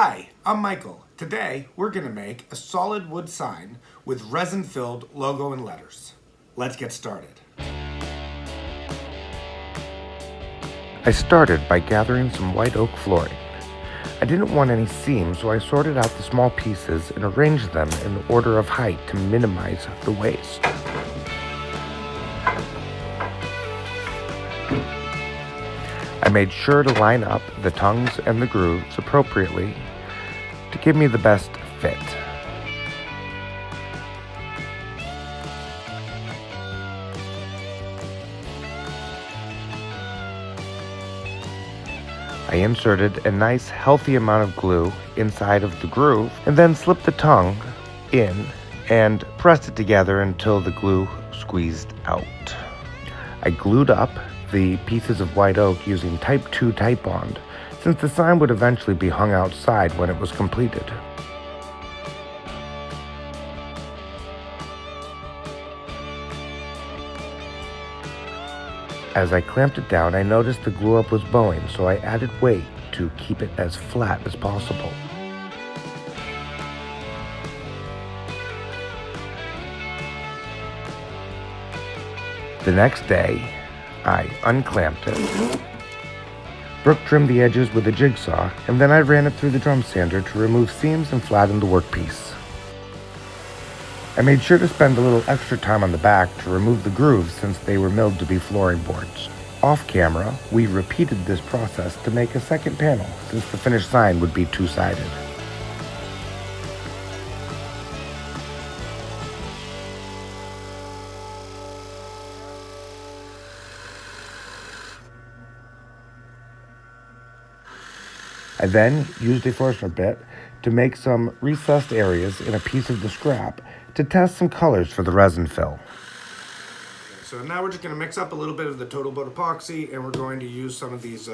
Hi, I'm Michael. Today, we're going to make a solid wood sign with resin-filled logo and letters. Let's get started. I started by gathering some white oak flooring. I didn't want any seams, so I sorted out the small pieces and arranged them in the order of height to minimize the waste. I made sure to line up the tongues and the grooves appropriately to give me the best fit. I inserted a nice healthy amount of glue inside of the groove and then slipped the tongue in and pressed it together until the glue squeezed out. I glued up the pieces of white oak using Type 2 Titebond, since the sign would eventually be hung outside when it was completed. As I clamped it down, I noticed the glue up was bowing, so I added weight to keep it as flat as possible. The next day, I unclamped it, Brooke trimmed the edges with a jigsaw, and then I ran it through the drum sander to remove seams and flatten the workpiece. I made sure to spend a little extra time on the back to remove the grooves since they were milled to be flooring boards. Off camera, we repeated this process to make a second panel since the finished sign would be two-sided. I then used a Forstner bit to make some recessed areas in a piece of the scrap to test some colors for the resin fill. So now we're just going to mix up a little bit of the Titebond epoxy, and we're going to use some of these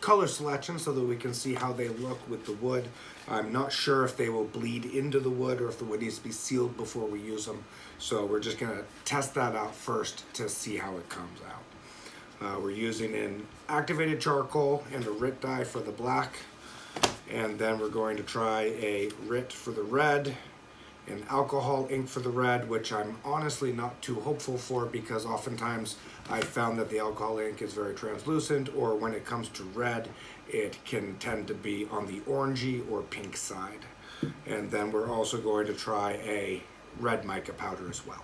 color selections so that we can see how they look with the wood. I'm not sure if they will bleed into the wood or if the wood needs to be sealed before we use them. So we're just going to test that out first to see how it comes out. We're using an activated charcoal and a RIT dye for the black, and then we're going to try a RIT for the red, and alcohol ink for the red, which I'm honestly not too hopeful for because oftentimes I've found that the alcohol ink is very translucent, or when it comes to red, it can tend to be on the orangey or pink side. And then we're also going to try a red mica powder as well.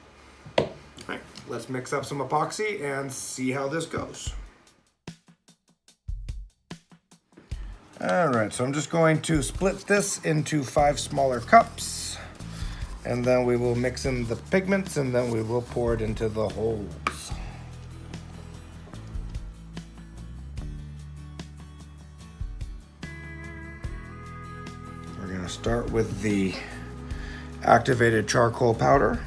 All right, let's mix up some epoxy and see how this goes. All right, so I'm just going to split this into 5 smaller cups, and then we will mix in the pigments, and then we will pour it into the holes. We're going to start with the activated charcoal powder.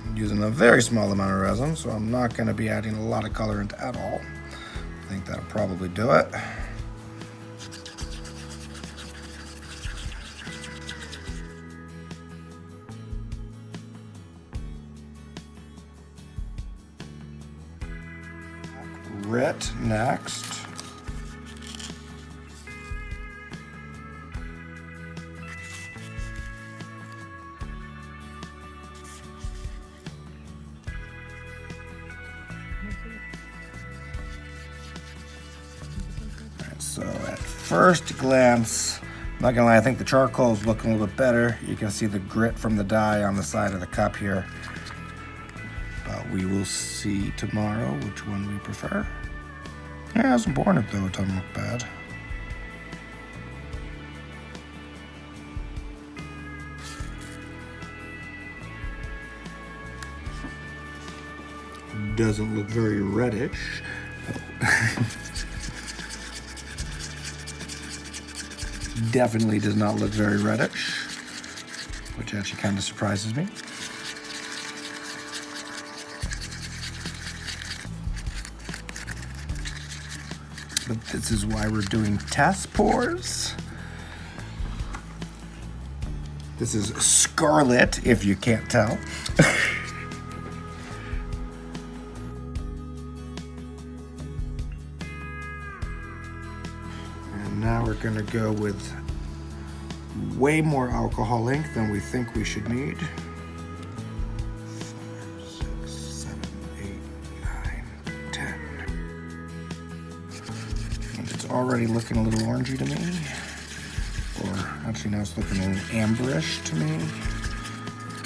I'm using a very small amount of resin, so I'm not going to be adding a lot of colorant at all. I think that'll probably do it. RIT next. So at first glance, I'm not gonna lie, I think the charcoal is looking a little bit better. You can see the grit from the dye on the side of the cup here. But we will see tomorrow which one we prefer. Yeah, it hasn't borne it though, it doesn't look bad. Doesn't look very reddish. Definitely does not look very reddish, which actually kind of surprises me. But this is why we're doing test pours. This is scarlet, if you can't tell. now we're gonna go with way more alcohol ink than we think we should need. 5, 6, 7, 8, 9, 10. And it's already looking a little orangey to me. Or actually now it's looking a little amberish to me.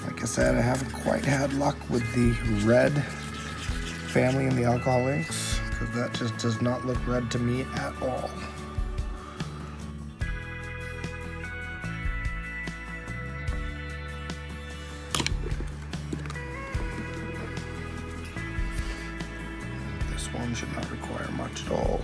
Like I said, I haven't quite had luck with the red family in the alcohol inks, because that just does not look red to me at all. This one should not require much at all.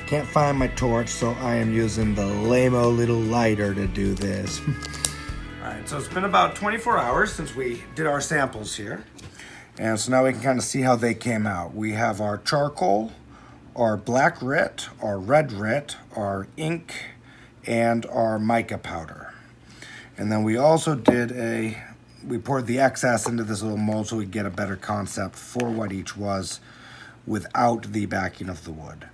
Can't find my torch, so I am using the lame-o little lighter to do this. All right, so it's been about 24 hours since we did our samples here. And so now we can kind of see how they came out. We have our charcoal, our black grit, our red grit, our ink, and our mica powder. And then we also did we poured the excess into this little mold so we get a better concept for what each was without the backing of the wood.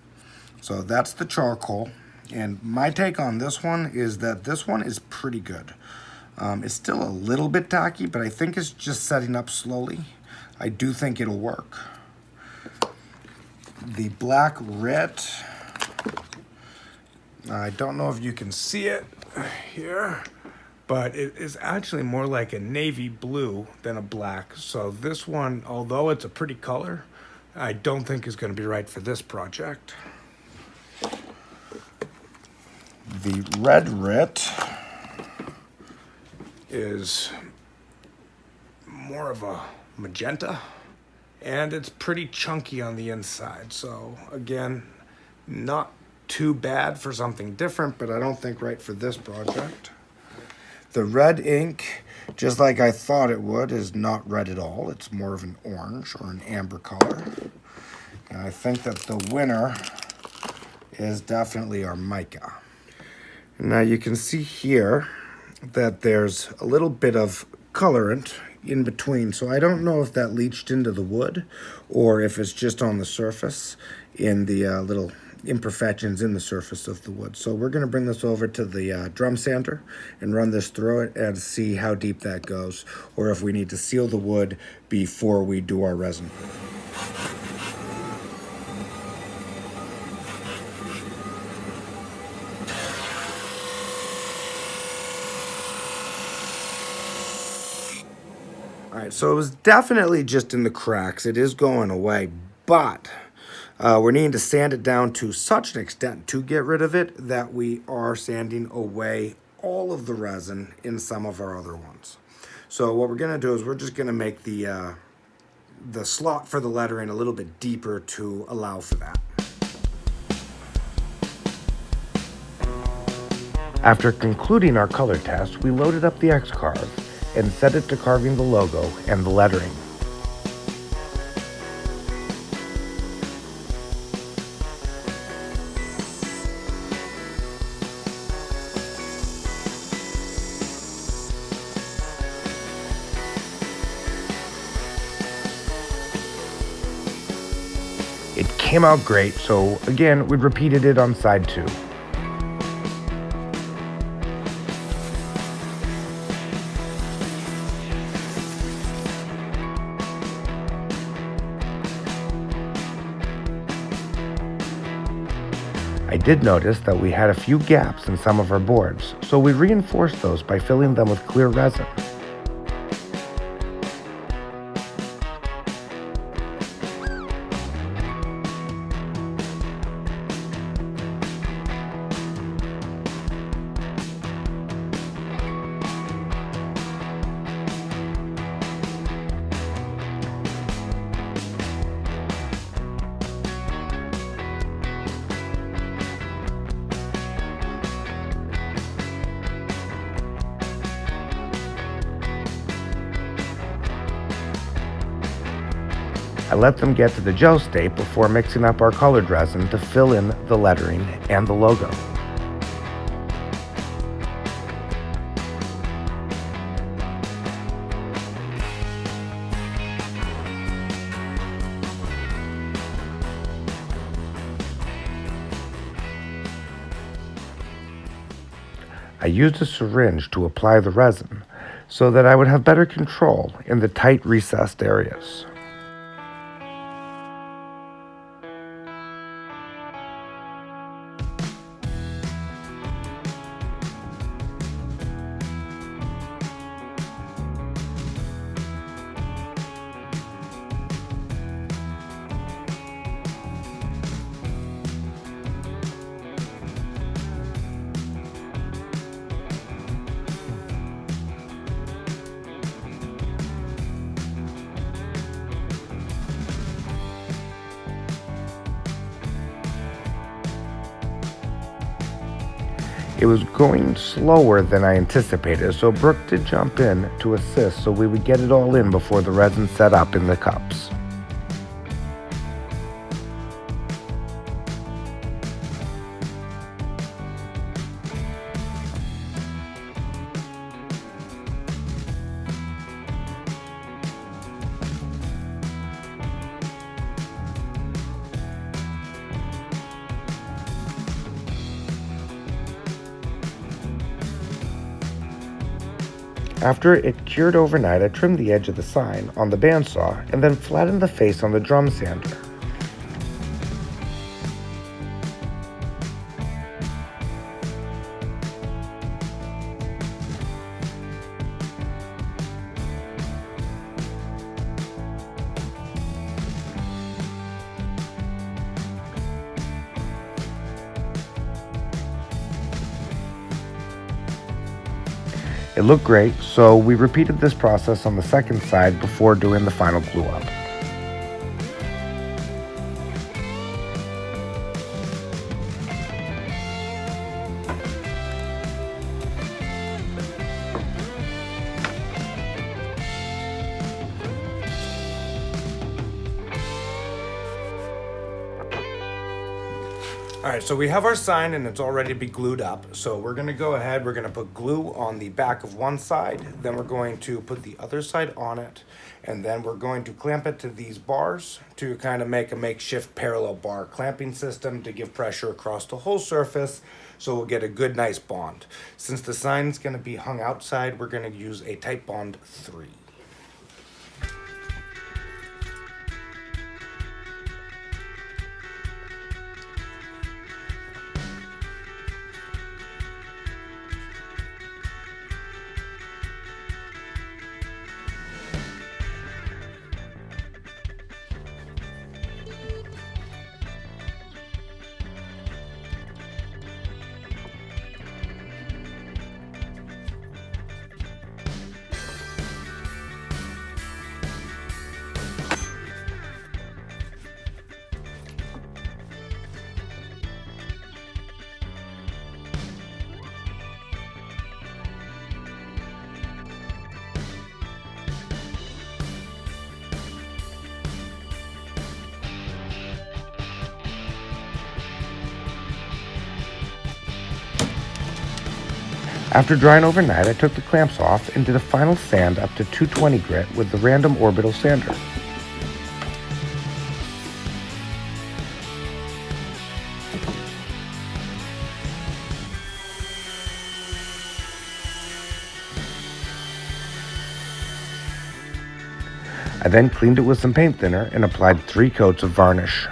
So that's the charcoal, and my take on this one is that this one is pretty good. It's still a little bit tacky, but I think it's just setting up slowly. I do think it'll work. The black grit, I don't know if you can see it here, but it is actually more like a navy blue than a black. So this one, although it's a pretty color, I don't think is going to be right for this project. The red grit is more of a magenta, and it's pretty chunky on the inside. So again, not too bad for something different, but I don't think right for this project. The red ink, just like I thought it would, is not red at all. It's more of an orange or an amber color. And I think that the winner is definitely our mica. Now you can see here that there's a little bit of colorant in between. So I don't know if that leached into the wood or if it's just on the surface in the little imperfections in the surface of the wood. So we're going to bring this over to the drum sander and run this through it and see how deep that goes, or if we need to seal the wood before we do our resin. Alright, so it was definitely just in the cracks. It is going away, but we're needing to sand it down to such an extent to get rid of it that we are sanding away all of the resin in some of our other ones. So what we're going to do is we're just going to make the slot for the lettering a little bit deeper to allow for that. After concluding our color test, we loaded up the X-Carve and set it to carving the logo and the lettering. It came out great, so again, we repeated it on side 2. I did notice that we had a few gaps in some of our boards, so we reinforced those by filling them with clear resin. I let them get to the gel state before mixing up our colored resin to fill in the lettering and the logo. I used a syringe to apply the resin so that I would have better control in the tight recessed areas. It was going slower than I anticipated, so Brooke did jump in to assist so we would get it all in before the resin set up in the cups. After it cured overnight, I trimmed the edge of the sign on the bandsaw and then flattened the face on the drum sander. It looked great, so we repeated this process on the second side before doing the final glue up. All right, so we have our sign and it's all ready to be glued up. So we're gonna go ahead, we're gonna put glue on the back of one side, then we're going to put the other side on it, and then we're going to clamp it to these bars to kind of make a makeshift parallel bar clamping system to give pressure across the whole surface so we'll get a good, nice bond. Since the sign's gonna be hung outside, we're gonna use a Titebond 3. After drying overnight, I took the clamps off and did a final sand up to 220 grit with the random orbital sander. I then cleaned it with some paint thinner and applied 3 coats of varnish.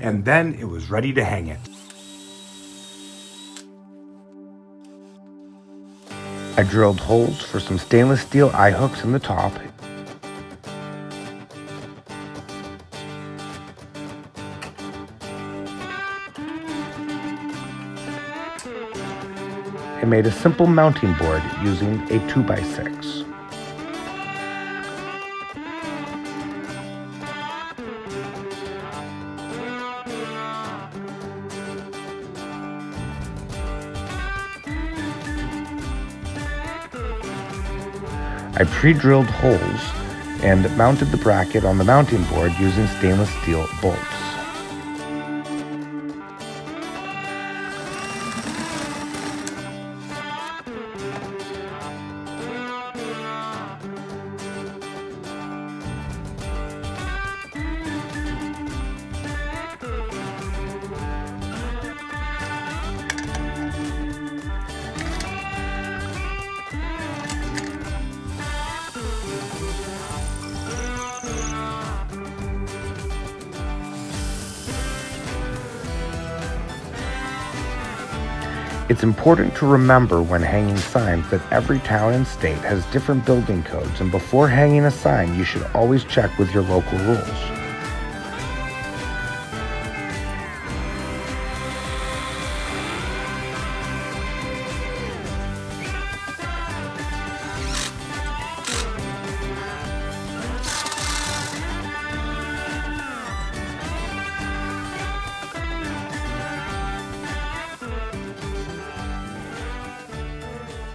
And then it was ready to hang it. I drilled holes for some stainless steel eye hooks in the top. I made a simple mounting board using a 2x6. I pre-drilled holes and mounted the bracket on the mounting board using stainless steel bolts. It's important to remember when hanging signs that every town and state has different building codes, and before hanging a sign, you should always check with your local rules.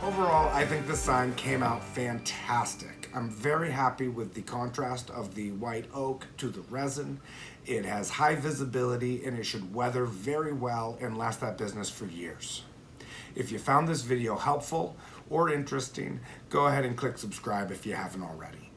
Overall, I think the sign came out fantastic. I'm very happy with the contrast of the white oak to the resin. It has high visibility and it should weather very well and last that business for years. If you found this video helpful or interesting, go ahead and click subscribe if you haven't already.